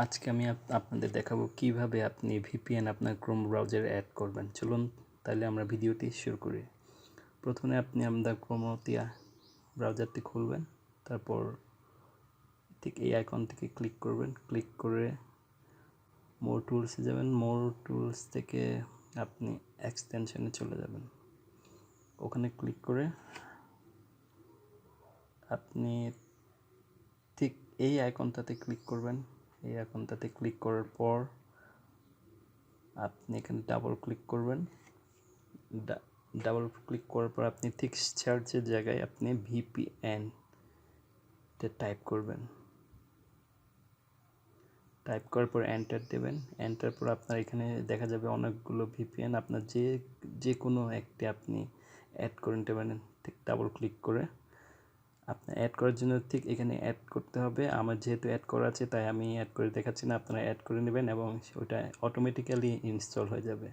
আজকে আমি আপনাদের দেখাবো কিভাবে আপনি ভিপিএন আপনার ক্রোম ব্রাউজারে অ্যাড করবেন। চলুন তাহলে আমরা ভিডিওটি শুরু করি। প্রথমে আপনি আমাদের ক্রোমতিয়া ব্রাউজারটি খুলবেন, তারপর ঠিক এই আইকন থেকে ক্লিক করবেন। ক্লিক করে মোর টুলসে যাবেন। মোর টুলস থেকে আপনি এক্সটেনশনে চলে যাবেন। ওখানে ক্লিক করে আপনি ঠিক এই আইকনটাতে ক্লিক করবেন। এই আইকনটাতে ক্লিক করার পর আপনি এখানে ডাবল ক্লিক করবেন। ডাবল ক্লিক করার পর আপনি ঠিক সার্চের জায়গায় আপনি ভিপিএন টাইপ করবেন। টাইপ করার পর এন্টার দেবেন। এন্টার পর আপনার এখানে দেখা যাবে অনেকগুলো ভিপিএন। আপনার যে কোনো একটি আপনি অ্যাড করে নিতে পারেন। ঠিক ডাবল ক্লিক করে আপনার অ্যাড করার জন্য ঠিক এখানে অ্যাড করতে হবে। আমার যেহেতু অ্যাড করা আছে তাই আমি অ্যাড করে দেখাচ্ছি না, আপনারা অ্যাড করে নেবেন এবং ওটা অটোমেটিক্যালি ইনস্টল হয়ে যাবে।